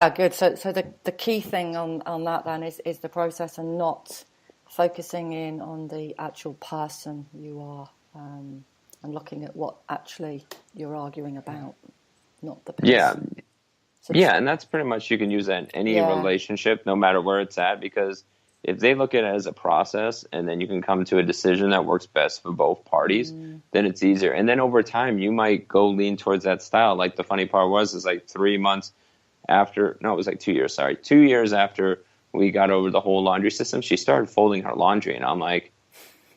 Yeah, good. So the key thing on that then is the process and not focusing in on the actual person you are, and looking at what actually you're arguing about, not the Yeah. person. So Yeah, and that's pretty much, you can use that in any yeah. relationship, no matter where it's at, because if they look at it as a process and then you can come to a decision that works best for both parties, Mm. then it's easier. And then over time, you might go lean towards that style. Like the funny part was, is like 3 months after, no, it was like 2 years, sorry, 2 years after we got over the whole laundry system, she started folding her laundry. And I'm like,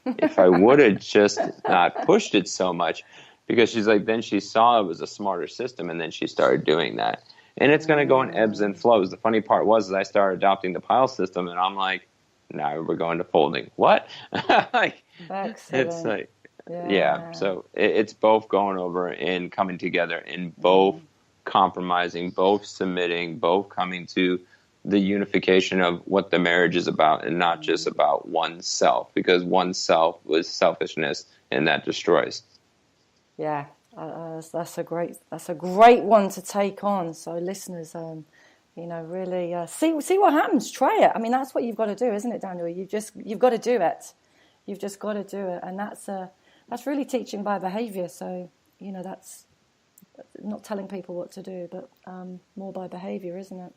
if I would have just not pushed it so much, because she's like, then she saw it was a smarter system, and then she started doing that. And it's going to go in ebbs and flows. The funny part was, is I started adopting the pile system, and I'm like, now we're going to folding. What? Like, it's Excellent. like, yeah. Yeah. So it's both going over and coming together, and both compromising, both submitting, both coming to the unification of what the marriage is about, and not just about oneself, because oneself was selfishness, and that destroys. Yeah. That's a great one to take on. So listeners, really see what happens. Try it. I mean, that's what you've got to do, isn't it, Daniel? You've got to do it. You've just got to do it, and that's really teaching by behaviour. So that's not telling people what to do, but more by behaviour, isn't it?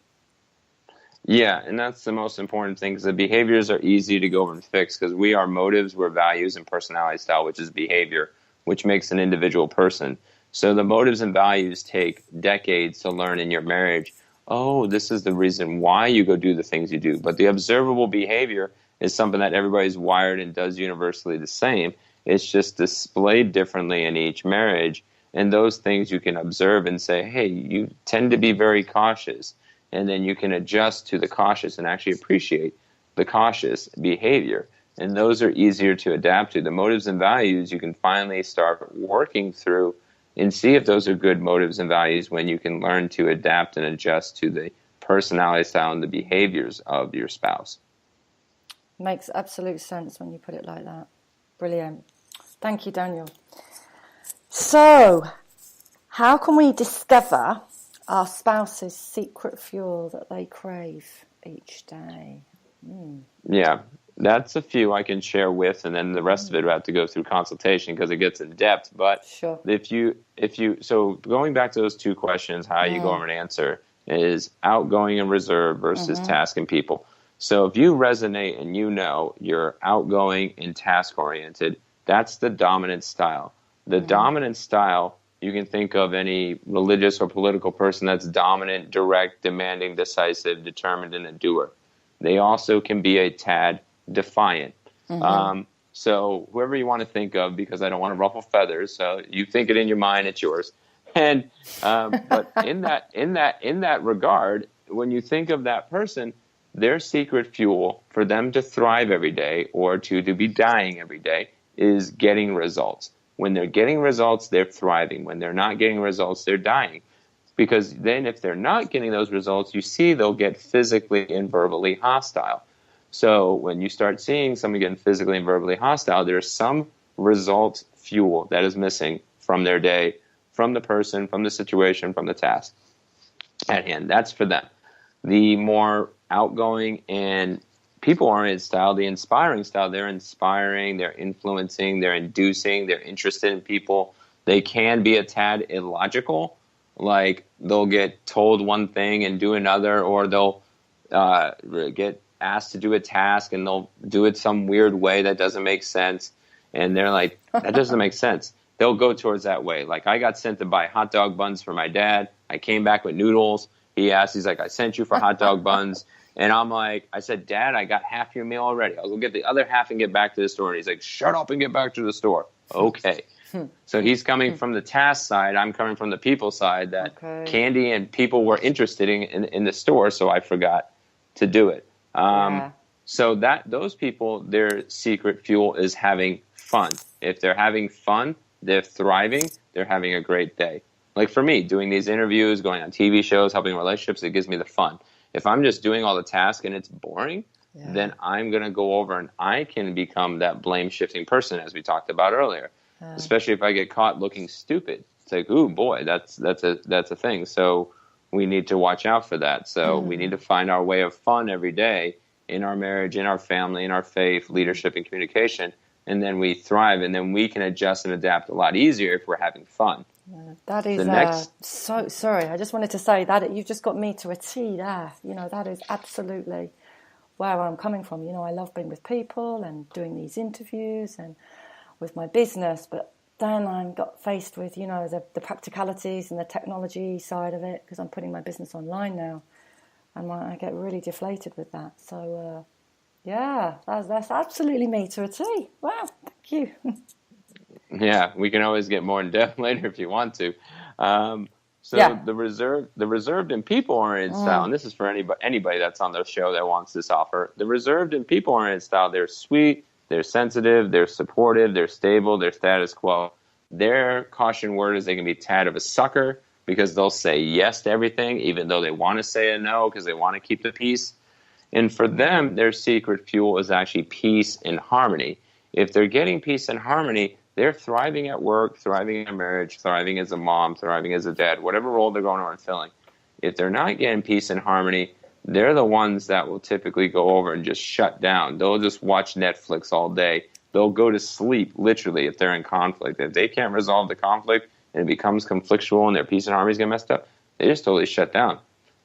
Yeah, and that's the most important thing, because the behaviors are easy to go over and fix, because we are motives, we're values, and personality style, which is behavior, which makes an individual person. So the motives and values take decades to learn in your marriage. Oh, this is the reason why you go do the things you do. But the observable behavior is something that everybody's wired and does universally the same. It's just displayed differently in each marriage. And those things you can observe and say, hey, you tend to be very cautious. And then you can adjust to the cautious and actually appreciate the cautious behavior. And those are easier to adapt to. The motives and values you can finally start working through and see if those are good motives and values, when you can learn to adapt and adjust to the personality style and the behaviors of your spouse. Makes absolute sense when you put it like that. Brilliant. Thank you, Daniel. So, how can we discover our spouse's secret fuel that they crave each day? Yeah, that's a few I can share with, and then the rest of it would have to go through consultation, because it gets in depth. But Sure. so going back to those two questions, how you go over and answer is outgoing and reserved versus task and people. So if you resonate and you're outgoing and task oriented, that's the dominant style. The dominant style, you can think of any religious or political person that's dominant, direct, demanding, decisive, determined, and a doer. They also can be a tad defiant. So whoever you want to think of, because I don't want to ruffle feathers, so you think it in your mind, it's yours. And but in that regard, when you think of that person, their secret fuel for them to thrive every day, or to be dying every day, is getting results. When they're getting results, they're thriving. When they're not getting results, they're dying. Because then if they're not getting those results, you see they'll get physically and verbally hostile. So when you start seeing someone getting physically and verbally hostile, there's some result fuel that is missing from their day, from the person, from the situation, from the task at hand. That's for them. The more outgoing and people-oriented style, the inspiring style, they're inspiring, they're influencing, they're inducing, they're interested in people. They can be a tad illogical. Like, they'll get told one thing and do another, or they'll get asked to do a task and they'll do it some weird way that doesn't make sense. And they're like, that doesn't make sense. They'll go towards that way. Like, I got sent to buy hot dog buns for my dad. I came back with noodles. He's like, I sent you for hot dog buns. And I'm like, I said, Dad, I got half your meal already. I'll go get the other half and get back to the store. And he's like, shut up and get back to the store. Okay. So he's coming from the task side. I'm coming from the people side, that candy and people were interested in the store, so I forgot to do it. So those people, their secret fuel is having fun. If they're having fun, they're thriving, they're having a great day. Like for me, doing these interviews, going on TV shows, helping relationships, it gives me the fun. If I'm just doing all the tasks and it's boring, then I'm going to go over and I can become that blame-shifting person, as we talked about earlier. Especially if I get caught looking stupid. It's like, ooh, boy, that's a thing. So we need to watch out for that. So we need to find our way of fun every day in our marriage, in our family, in our faith, leadership, and communication. And then we thrive, and then we can adjust and adapt a lot easier if we're having fun. That is so sorry. I just wanted to say that you've just got me to a T there. That is absolutely where I'm coming from. I love being with people and doing these interviews and with my business, but then I got faced with, the practicalities and the technology side of it, because I'm putting my business online now, and I get really deflated with that. So, that's absolutely me to a T. Wow, thank you. Yeah, we can always get more in depth later if you want to. The reserved and people-oriented style, and this is for anybody that's on the show that wants this offer. The reserved and people-oriented style, they're sweet, they're sensitive, they're supportive, they're stable, they're status quo. Their caution word is they can be tad of a sucker because they'll say yes to everything, even though they want to say a no because they want to keep the peace. And for them, their secret fuel is actually peace and harmony. If they're getting peace and harmony, they're thriving at work, thriving in marriage, thriving as a mom, thriving as a dad, whatever role they're going around filling. If they're not getting peace and harmony, they're the ones that will typically go over and just shut down. They'll just watch Netflix all day. They'll go to sleep, literally, if they're in conflict. If they can't resolve the conflict and it becomes conflictual and their peace and harmony get messed up, they just totally shut down.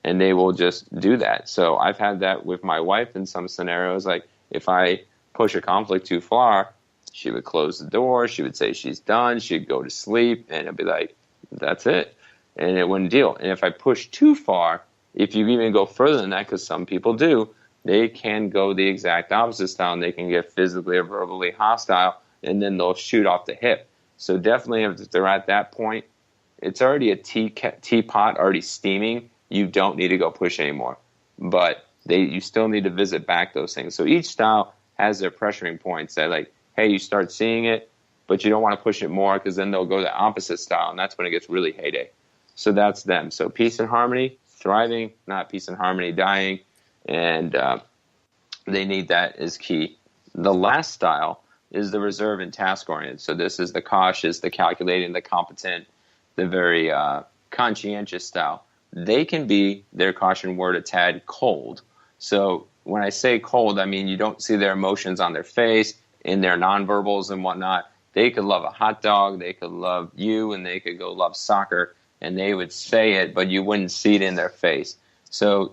And they will just do that. So I've had that with my wife in some scenarios. Like, if I push a conflict too far, she would close the door. She would say she's done. She'd go to sleep. And it'd be like, that's it. And it wouldn't deal. And if I push too far, if you even go further than that, because some people do, they can go the exact opposite style, and they can get physically or verbally hostile, and then they'll shoot off the hip. So definitely, if they're at that point, it's already a teapot already steaming. You don't need to go push anymore. But you still need to visit back those things. So each style has their pressuring points that, like, hey, you start seeing it, but you don't want to push it more because then they'll go the opposite style, and that's when it gets really heyday. So that's them. So peace and harmony, thriving, not peace and harmony, dying, and they need that as key. The last style is the reserve and task-oriented. So this is the cautious, the calculating, the competent, the very conscientious style. They can be, their caution word, a tad cold. So when I say cold, I mean you don't see their emotions on their face, in their nonverbals and whatnot. They could love a hot dog, they could love you, and they could go love soccer, and they would say it, but you wouldn't see it in their face. So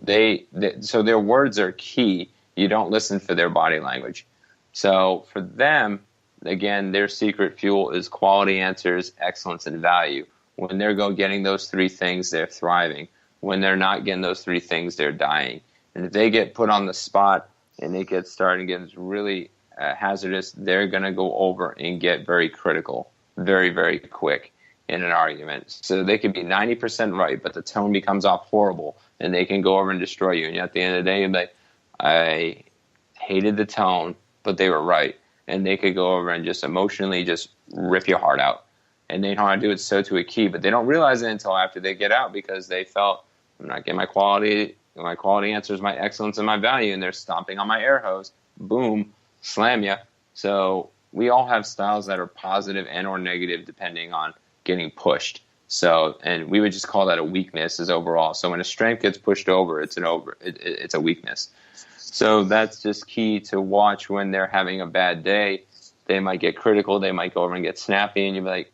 so their words are key. You don't listen for their body language. So for them, again, their secret fuel is quality answers, excellence, and value. When they're getting those three things, they're thriving. When they're not getting those three things, they're dying. And if they get put on the spot and it gets started getting really hazardous, they're going to go over and get very critical very, very quick in an argument. So they could be 90% right, but the tone becomes off horrible, and they can go over and destroy you. And at the end of the day, you're like, I hated the tone, but they were right. And they could go over and just emotionally just rip your heart out. And they know how to do it so to a key, but they don't realize it until after they get out, because they felt, I'm not getting my quality answers, my excellence, and my value, and they're stomping on my air hose. Boom, slam ya. So we all have styles that are positive and or negative depending on getting pushed. So, and we would just call that a weakness as overall. So when a strength gets pushed over, it's a weakness. So that's just key to watch when they're having a bad day. They might get critical. They might go over and get snappy, and you'd be like,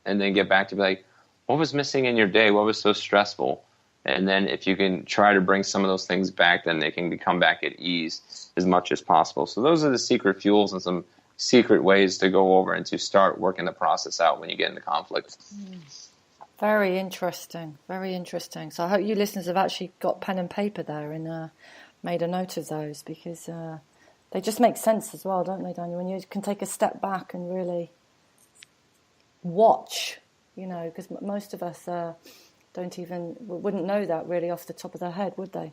and then get back to be like, what was missing in your day? What was so stressful? And then if you can try to bring some of those things back, then they can come back at ease as much as possible. So those are the secret fuels and some secret ways to go over and to start working the process out when you get into conflict. Very interesting. Very interesting. So I hope you listeners have actually got pen and paper there and made a note of those, because they just make sense as well, don't they, Daniel? When you can take a step back and really watch, because most of us wouldn't know that really off the top of their head, would they?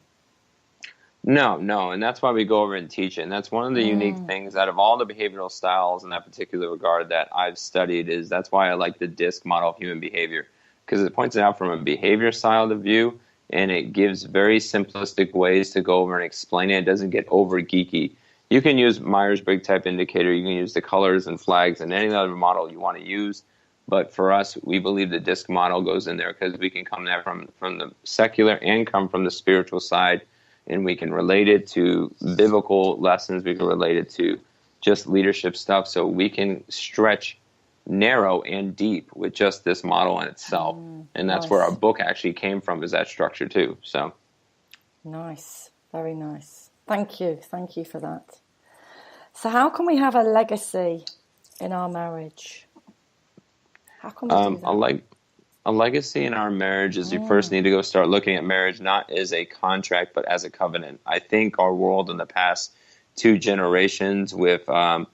No, and that's why we go over and teach it. And that's one of the unique things out of all the behavioral styles in that particular regard that I've studied, is that's why I like the DISC model of human behavior, because it points it out from a behavior style of view, and it gives very simplistic ways to go over and explain it. It doesn't get over geeky. You can use Myers-Briggs type indicator. You can use the colors and flags and any other model you want to use. But for us, we believe the disc model goes in there because we can come there from the secular and come from the spiritual side, and we can relate it to biblical lessons. We can relate it to just leadership stuff. So we can stretch narrow and deep with just this model in itself. And that's nice. where our book actually came from, is that structure too. So nice. Very nice. Thank you for that. So how can we have a legacy in our marriage? How can we do that? A legacy in our marriage is you first need to go start looking at marriage not as a contract but as a covenant. I think our world in the past 2 generations with the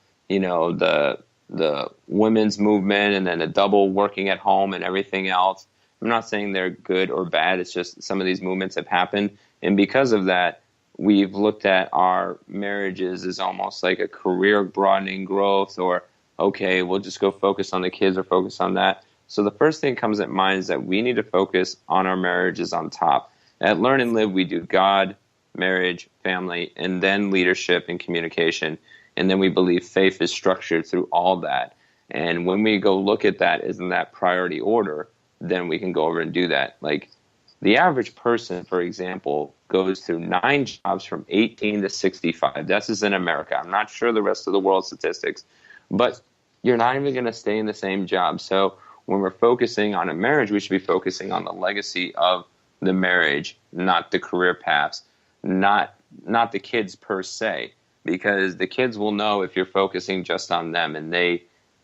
women's movement and then the double working at home and everything else, I'm not saying they're good or bad. It's just some of these movements have happened, and because of that, we've looked at our marriages as almost like a career broadening growth, or okay, we'll just go focus on the kids or focus on that. So the first thing that comes at mind is that we need to focus on our marriages on top. At Learn and Live, we do God, marriage, family, and then leadership and communication. And then we believe faith is structured through all that. And when we go look at that, isn't that priority order, then we can go over and do that. Like the average person, for example, goes through 9 jobs from 18 to 65. That's just in America. I'm not sure the rest of the world statistics, but you're not even going to stay in the same job. So when we're focusing on a marriage, we should be focusing on the legacy of the marriage, not the career paths, not the kids per se, because the kids will know if you're focusing just on them, and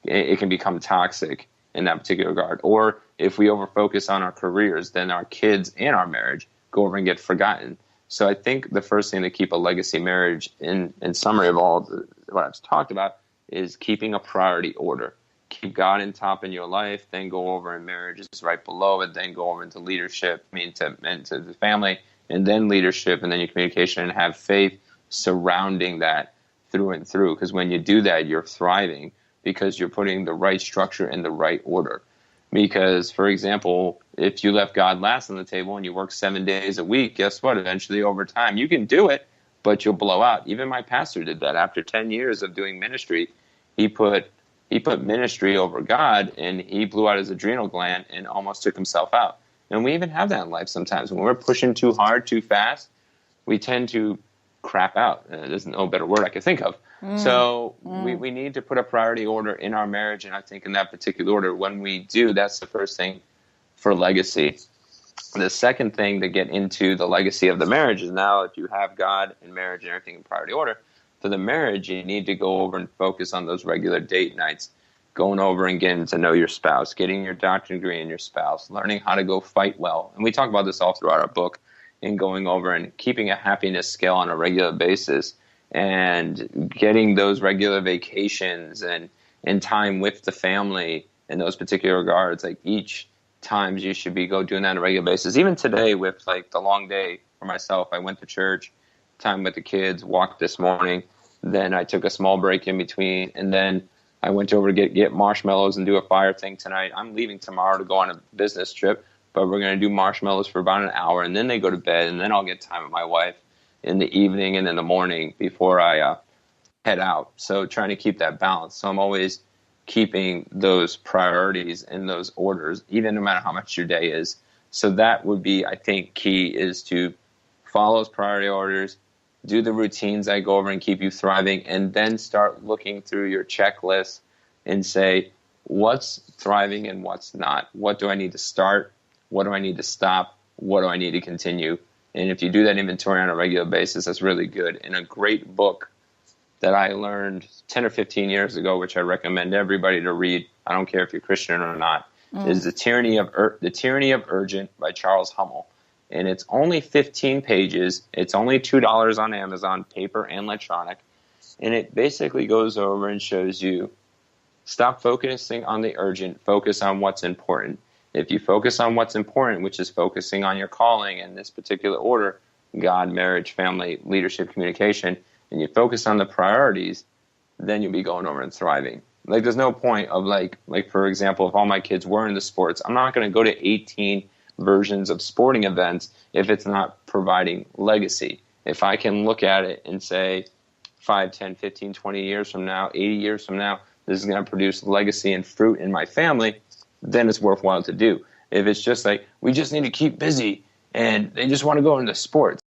it can become toxic in that particular regard. Or if we over-focus on our careers, then our kids and our marriage go over and get forgotten. So I think the first thing to keep a legacy marriage, in summary of all what I've talked about, is keeping a priority order. Keep God in top in your life, then go over in marriage is right below it, then go over into leadership, into the family, and then leadership, and then your communication, and have faith surrounding that through and through. Because when you do that, you're thriving because you're putting the right structure in the right order. Because, for example, if you left God last on the table and you work 7 days a week, guess what? Eventually, over time, you can do it, but you'll blow out. Even my pastor did that. After 10 years of doing ministry, he put ministry over God, and he blew out his adrenal gland and almost took himself out. And we even have that in life sometimes. When we're pushing too hard, too fast, we tend to crap out. There's no better word I can think of. So we need to put a priority order in our marriage, and I think in that particular order, when we do, that's the first thing for legacy. The second thing to get into the legacy of the marriage is, now if you have God and marriage and everything in priority order, for the marriage, you need to go over and focus on those regular date nights, going over and getting to know your spouse, getting your doctorate degree in your spouse, learning how to go fight well. And we talk about this all throughout our book, and going over and keeping a happiness scale on a regular basis, and getting those regular vacations and time with the family in those particular regards. Like each times you should be doing that on a regular basis. Even today with like the long day for myself, I went to church, time with the kids, walked this morning, then I took a small break in between, and then I went over to get marshmallows and do a fire thing tonight. I'm leaving tomorrow to go on a business trip, but we're going to do marshmallows for about an hour, and then they go to bed, and then I'll get time with my wife in the evening and in the morning before I head out. So trying to keep that balance. So I'm always keeping those priorities in those orders, even no matter how much your day is. So that would be, I think, key, is to follow those priority orders, do the routines that go over and keep you thriving, and then start looking through your checklist and say, what's thriving and what's not? What do I need to start? What do I need to stop? What do I need to continue? And if you do that inventory on a regular basis, that's really good. And a great book that I learned 10 or 15 years ago, which I recommend everybody to read, I don't care if you're Christian or not, is The Tyranny of Urgent by Charles Hummel. And it's only 15 pages. It's only $2 on Amazon, paper and electronic. And it basically goes over and shows you, stop focusing on the urgent, focus on what's important. If you focus on what's important, which is focusing on your calling in this particular order, God, marriage, family, leadership, communication, and you focus on the priorities, then you'll be going over and thriving. Like, there's no point of like for example, if all my kids were into sports, I'm not going to go to 18 versions of sporting events if it's not providing legacy. If I can look at it and say 5, 10, 15, 20 years from now, 80 years from now, this is going to produce legacy and fruit in my family, then it's worthwhile to do. If it's just like, we just need to keep busy and they just want to go into sports,